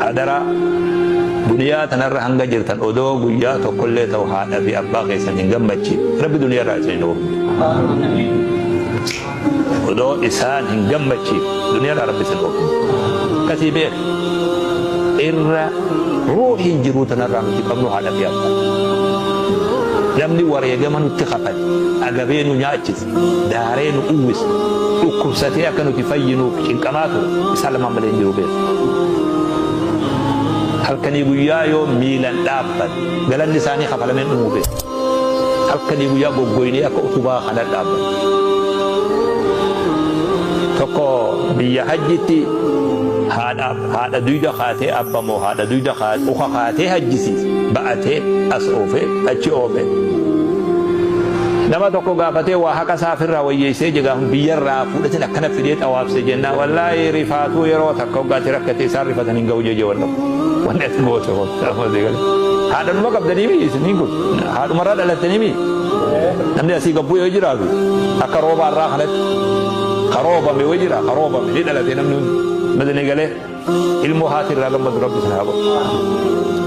أدرى دنيا تنرى هنگا جرتن أدو قويا تقول لي توحاد في أبا غيسان هنگم بچي رب دنيا رأسين نور أدو إسان هنگم بچي دنيا رب سنور كتبه إرى روحي جرو تنرى متي قبل هذا في أبا namni wareegama nutti qafan agabeenu nyaachis daareenu uwwis dhukkubsatee akka nuti fayyinuuf cinqamaatu isa lamaan malee hin jiru beeku halkanii guyyaa yoo miilan dhaabban galanni isaanii kafalameen dhumuu beeku halkanii guyyaa goggoynee akka utubaa kana dhaabban tokko biyya hajjitti haadha duyda kaatee abbamoo haadha duyda uka kaatee hajjisiis ba'atee as oofe achi oofe nama tokko gaafatee waa haqa saafirraa wayyeessee jegaan biyyarraa fuudhatin akkana fidee xawaabse jennaa wallaahi rifaatuu yeroo takka hoggaatti rakkatee isaan rifatan hin ga'u jeje wallahu wanni as goote haadhanuma qabdanii mi isiniin kun haadhumarraa dhalatanii mi namni asii gabbuu yoo jiraatu akka roobaarraa kanatti karoobame yoo jira karoobame ni dhalatee namni madani galee ilmoo haatirraa gammadu rabbi sana haa godhu